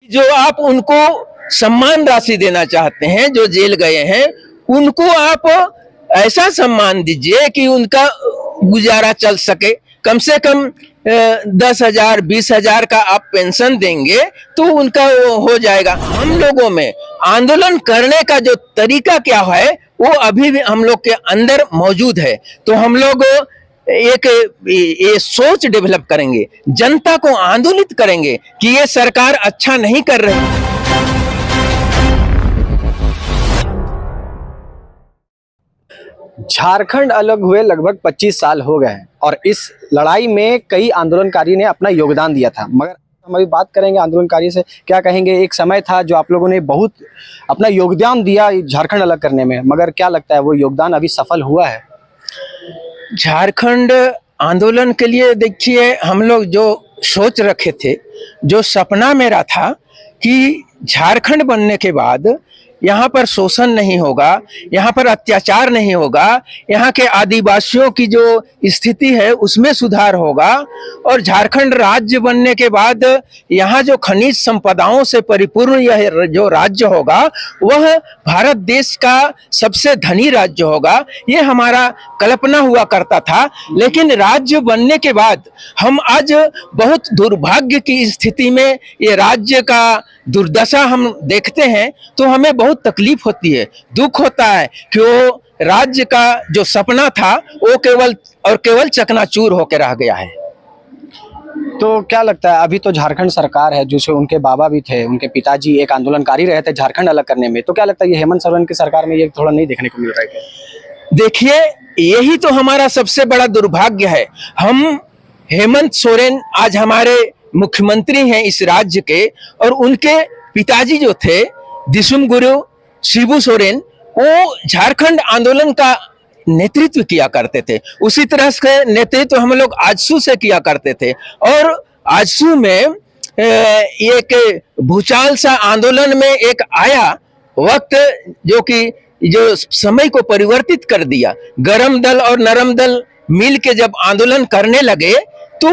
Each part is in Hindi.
जो आप उनको सम्मान राशि देना चाहते हैं, जो जेल गए हैं, उनको आप ऐसा सम्मान दीजिए कि उनका गुजारा चल सके। कम से कम 10,000 20,000 का आप पेंशन देंगे तो उनका वो हो जाएगा। हम लोगों में आंदोलन करने का जो तरीका क्या है वो अभी भी हम लोग के अंदर मौजूद है। तो हम लोग एक ये सोच डेवलप करेंगे, जनता को आंदोलित करेंगे कि ये सरकार अच्छा नहीं कर रही। झारखंड अलग हुए लगभग 25 साल हो गए हैं और इस लड़ाई में कई आंदोलनकारी ने अपना योगदान दिया था। मगर हम अभी बात करेंगे आंदोलनकारी से, क्या कहेंगे। एक समय था जो आप लोगों ने बहुत अपना योगदान दिया झारखंड अलग करने में, मगर क्या लगता है वो योगदान अभी सफल हुआ है? झारखंड आंदोलन के लिए देखिए, हम लोग जो सोच रखे थे, जो सपना मेरा था कि झारखंड बनने के बाद यहाँ पर शोषण नहीं होगा, यहाँ पर अत्याचार नहीं होगा, यहाँ के आदिवासियों की जो स्थिति है उसमें सुधार होगा और झारखंड राज्य बनने के बाद यहाँ जो खनिज संपदाओं से परिपूर्ण यह जो राज्य होगा वह भारत देश का सबसे धनी राज्य होगा। ये हमारा कल्पना हुआ करता था। लेकिन राज्य बनने के बाद हम आज बहुत दुर्भाग्य की स्थिति में ये राज्य का दुर्दशा हम देखते हैं तो हमें बहुत तकलीफ होती है, दुख होता है कि वो राज्य का जो सपना था वो केवल चकनाचूर होकर रह गया है। तो क्या लगता है, अभी तो झारखंड सरकार है, जो उनके बाबा भी थे, उनके पिताजी एक आंदोलनकारी रहे थे झारखंड अलग करने में, तो क्या लगता है ये हेमंत सोरेन की सरकार में ये थोड़ा नहीं देखने को मिल रहा है? देखिए, यही तो हमारा सबसे बड़ा दुर्भाग्य है। हम हेमंत सोरेन आज हमारे मुख्यमंत्री हैं इस राज्य के, और उनके पिताजी जो थे दिसुम गुरु शिबू सोरेन, वो झारखंड आंदोलन का नेतृत्व किया करते थे। उसी तरह से नेतृत्व हम लोग आजसू से किया करते थे और आजसू में एक भूचाल सा आंदोलन में एक आया वक्त जो कि जो समय को परिवर्तित कर दिया। गरम दल और नरम दल मिल के जब आंदोलन करने लगे तो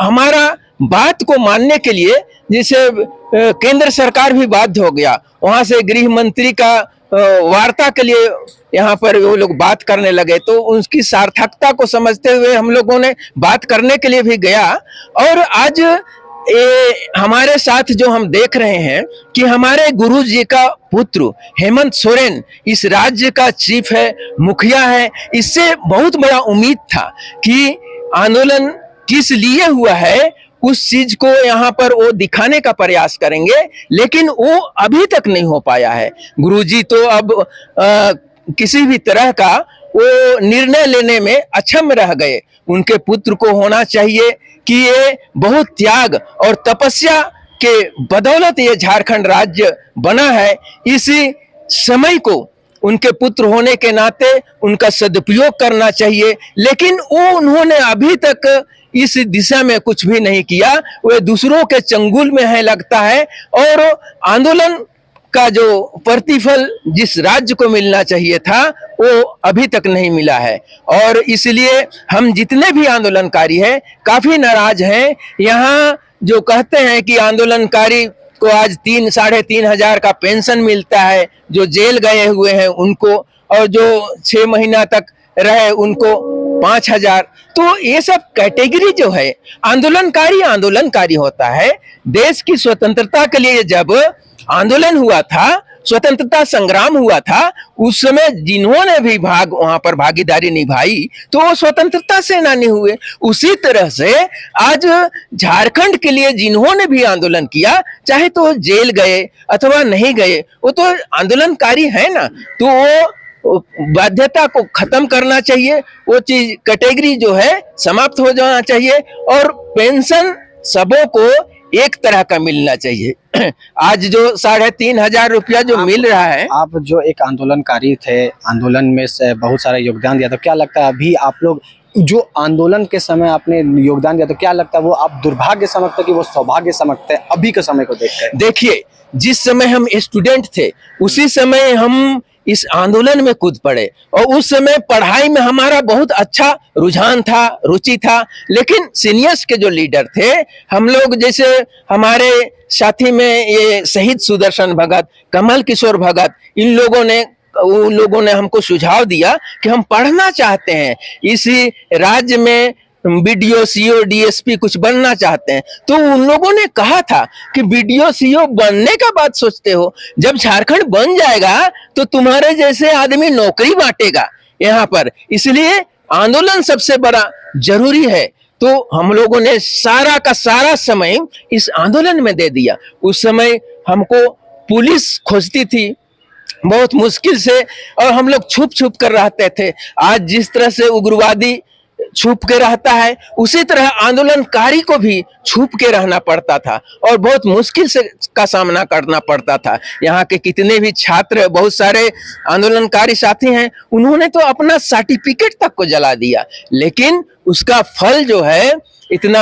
हमारा बात को मानने के लिए जैसे केंद्र सरकार भी बाध्य हो गया। वहां से गृह मंत्री का वार्ता के लिए यहाँ पर वो लोग बात करने लगे, तो उसकी सार्थकता को समझते हुए हम लोगों ने बात करने के लिए भी गया। और आज हमारे साथ जो हम देख रहे हैं कि हमारे गुरु जी का पुत्र हेमंत सोरेन इस राज्य का चीफ है, मुखिया है। इससे बहुत बड़ा उम्मीद था कि आंदोलन किस लिए हुआ है उस चीज को यहाँ पर वो दिखाने का प्रयास करेंगे, लेकिन वो अभी तक नहीं हो पाया है। गुरुजी तो अब किसी भी तरह का वो निर्णय लेने में अक्षम रह गए। उनके पुत्र को होना चाहिए कि ये बहुत त्याग और तपस्या के बदौलत ये झारखंड राज्य बना है। इसी समय को उनके पुत्र होने के नाते उनका सदुपयोग करना चाहिए, लेकिन वो उन्होंने अभी तक इस दिशा में कुछ भी नहीं किया। वे दूसरों के चंगुल में है लगता है, और आंदोलन का जो प्रतिफल जिस राज्य को मिलना चाहिए था वो अभी तक नहीं मिला है। और इसलिए हम जितने भी आंदोलनकारी हैं काफी नाराज हैं। यहाँ जो कहते हैं कि आंदोलनकारी को आज 3-3.5 हजार का पेंशन मिलता है, जो जेल गए हुए हैं उनको, और जो 6 महीना तक रहे उनको 5,000। तो ये सब कैटेगरी जो है, आंदोलनकारी होता है। देश की स्वतंत्रता के लिए जब आंदोलन हुआ था, स्वतंत्रता संग्राम हुआ था, उस समय जिन्होंने भी वहां पर भागीदारी निभाई तो वो स्वतंत्रता सेनानी हुए। उसी तरह से आज झारखंड के लिए जिन्होंने भी आंदोलन किया, चाहे तो जेल गए अथवा नहीं गए, वो तो आंदोलनकारी है ना। तो वो बाध्यता को खत्म करना चाहिए, वो चीज कैटेगरी जो है समाप्त हो जाना चाहिए, और पेंशन सबों को एक तरह का मिलना चाहिए। आज जो 3.5 हजार रुपया जो मिल रहा है। आप जो एक आंदोलनकारी थे, आंदोलन में से बहुत सारा योगदान दिया, तो क्या लगता है अभी आप लोग जो आंदोलन के समय आपने योगदान दिया, तो क्या लगता है वो आप दुर्भाग्य समझते कि वो सौभाग्य समझते हैं अभी के समय को देखकर? देखिए, जिस समय हम स्टूडेंट थे उसी समय हम इस आंदोलन में कूद पड़े। और उस समय पढ़ाई में हमारा बहुत अच्छा रुझान था, रुचि था, लेकिन सीनियर्स के जो लीडर थे, हम लोग जैसे हमारे साथी में ये शहीद सुदर्शन भगत, कमल किशोर भगत, उन लोगों ने हमको सुझाव दिया कि हम पढ़ना चाहते हैं, इसी राज्य में बीडीओ, सीओ, डीएसपी कुछ बनना चाहते हैं। तो उन लोगों ने कहा था कि बीडीओ, सीओ बनने का बात सोचते हो, जब झारखंड बन जाएगा तो तुम्हारे जैसे आदमी नौकरी बांटेगा यहाँ पर, इसलिए आंदोलन सबसे बड़ा जरूरी है। तो हम लोगों ने सारा का सारा समय इस आंदोलन में दे दिया। उस समय हमको पुलिस खोजती थी बहुत मुश्किल से, और हम लोग छुप छुप कर रहते थे। आज जिस तरह से उग्रवादी छुप के रहता है, उसी तरह आंदोलनकारी को भी छुप के रहना पड़ता था और बहुत मुश्किल से का सामना करना पड़ता था। यहाँ के कितने भी छात्र, बहुत सारे आंदोलनकारी साथी हैं, उन्होंने तो अपना सर्टिफिकेट तक को जला दिया, लेकिन उसका फल जो है इतना,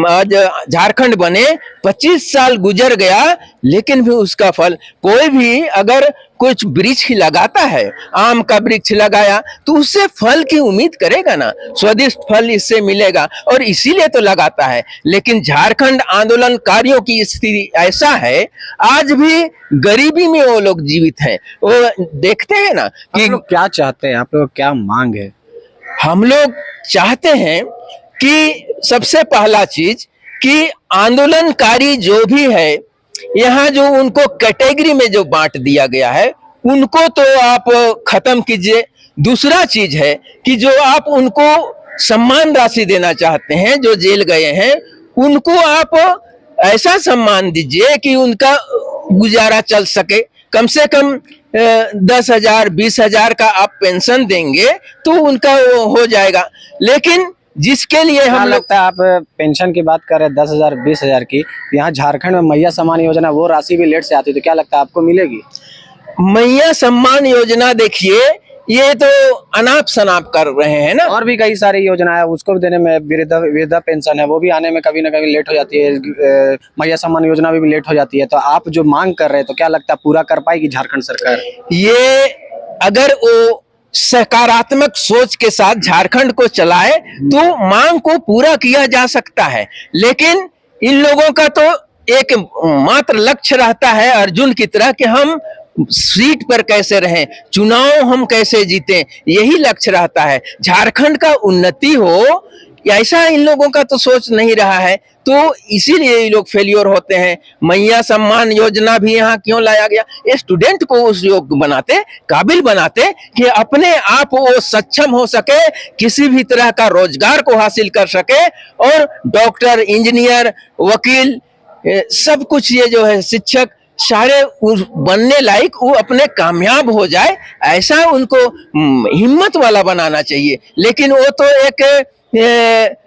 आज झारखंड बने 25 साल गुजर गया, लेकिन भी उसका फल, कोई भी अगर कुछ वृक्ष लगाता है, आम का वृक्ष लगाया, तो उससे फल की उम्मीद करेगा ना, स्वादिष्ट फल इससे मिलेगा, और इसीलिए तो लगाता है। लेकिन झारखंड आंदोलनकारियों की स्थिति ऐसा है, आज भी गरीबी में वो लोग जीवित हैं। वो देखते हैं ना कि आप लोग क्या चाहते हैं, आप लोग क्या मांग है? हम लोग चाहते हैं कि सबसे पहला चीज कि आंदोलनकारी जो भी है, यहाँ जो उनको कैटेगरी में जो बांट दिया गया है, उनको तो आप खत्म कीजिए। दूसरा चीज है कि जो आप उनको सम्मान राशि देना चाहते हैं, जो जेल गए हैं, उनको आप ऐसा सम्मान दीजिए कि उनका गुजारा चल सके। कम से कम 10,000 20,000 का आप पेंशन देंगे तो उनका वो हो जाएगा। लेकिन जिसके लिए हम लोग, लगता है आप पेंशन की बात कर रहे हैं 10,000 20,000 की, यहाँ झारखंड में मैया सम्मान योजना वो राशि भी लेट से आती है, तो क्या लगता है आपको मिलेगी? मैया सम्मान योजना देखिए, ये तो अनाप शनाप कर रहे हैं ना। और भी कई सारी योजना है, उसको भी देने में, वृद्धा पेंशन है, वो भी आने में कभी ना कभी लेट हो जाती है, मैया सम्मान योजना भी लेट हो जाती है। तो आप जो मांग कर रहे हैं, तो क्या लगता है पूरा कर पाएगी झारखंड सरकार? ये अगर वो सकारात्मक सोच के साथ झारखंड को चलाए तो मांग को पूरा किया जा सकता है। लेकिन इन लोगों का तो एक मात्र लक्ष्य रहता है अर्जुन की तरह कि हम सीट पर कैसे रहें, चुनाव हम कैसे जीतें, यही लक्ष्य रहता है। झारखंड का उन्नति हो, ऐसा इन लोगों का तो सोच नहीं रहा है, तो इसीलिए ये लोग फेलियर होते हैं। मैया सम्मान योजना भी यहाँ क्यों लाया गया? ये स्टूडेंट को उस योग्य बनाते, काबिल बनाते कि अपने आप वो सक्षम हो सके, किसी भी तरह का रोजगार को हासिल कर सके, और डॉक्टर, इंजीनियर, वकील, सब कुछ ये जो है शिक्षक, सारे बनने लायक वो अपने कामयाब हो जाए, ऐसा उनको हिम्मत वाला बनाना चाहिए। लेकिन वो तो एक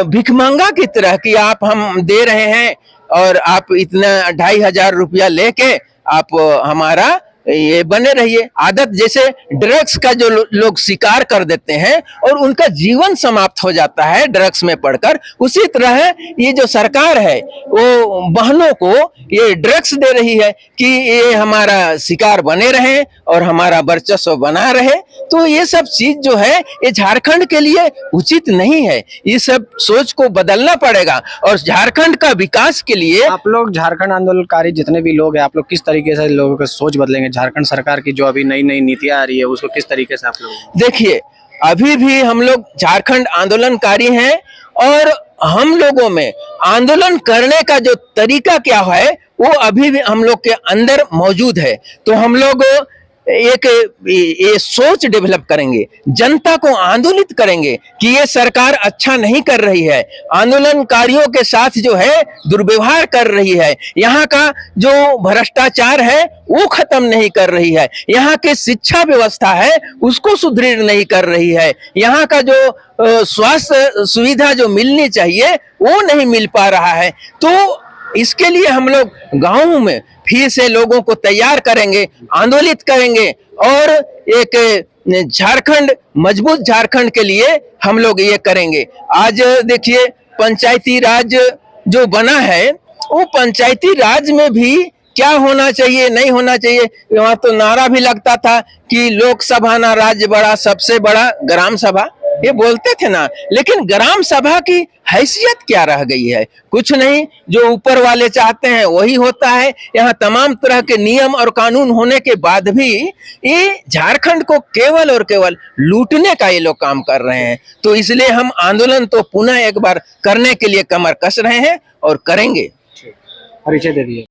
भिखमंगा की तरह कि आप हम दे रहे हैं और आप इतना 2,500 रुपया लेके आप हमारा ये बने रहिए। आदत जैसे ड्रग्स का जो लोग शिकार कर देते हैं और उनका जीवन समाप्त हो जाता है ड्रग्स में पड़कर, उसी तरह ये जो सरकार है वो बहनों को ये ड्रग्स दे रही है कि ये हमारा शिकार बने रहे और हमारा वर्चस्व बना रहे। तो ये सब चीज जो है ये झारखंड के लिए उचित नहीं है। ये सब सोच को बदलना पड़ेगा और झारखंड का विकास के लिए आप लोग झारखंड आंदोलनकारी जितने भी लोग हैं, आप लोग किस तरीके से लोगों का सोच बदलेंगे? झारखंड सरकार की जो अभी नई नई नीतियां आ रही है उसको किस तरीके से आप लोग? देखिए, अभी भी हम लोग झारखंड आंदोलनकारी हैं और हम लोगों में आंदोलन करने का जो तरीका क्या है वो अभी भी हम लोग के अंदर मौजूद है। तो हम लोग एक ये सोच डेवलप करेंगे, जनता को आंदोलित करेंगे कि ये सरकार अच्छा नहीं कर रही है, आंदोलनकारियों के साथ जो है दुर्व्यवहार कर रही है, यहाँ का जो भ्रष्टाचार है वो खत्म नहीं कर रही है, यहाँ की शिक्षा व्यवस्था है उसको सुदृढ़ नहीं कर रही है, यहाँ का जो स्वास्थ्य सुविधा जो मिलनी चाहिए वो नहीं मिल पा रहा है। तो इसके लिए हम लोग गाँव में फिर से लोगों को तैयार करेंगे, आंदोलित करेंगे और एक झारखंड, मजबूत झारखंड के लिए हम लोग ये करेंगे। आज देखिए पंचायती राज जो बना है वो पंचायती राज में भी क्या होना चाहिए नहीं होना चाहिए। वहां तो नारा भी लगता था कि लोकसभा ना राज्य बड़ा, सबसे बड़ा ग्राम सभा, ये बोलते थे ना। लेकिन ग्राम सभा की हैसियत क्या रह गई है? कुछ नहीं, जो ऊपर वाले चाहते हैं वही होता है। यहाँ तमाम तरह के नियम और कानून होने के बाद भी ये झारखंड को केवल और केवल लूटने का ये लोग काम कर रहे हैं। तो इसलिए हम आंदोलन तो पुनः एक बार करने के लिए कमर कस रहे हैं और करेंगे। परिचय दे दिए।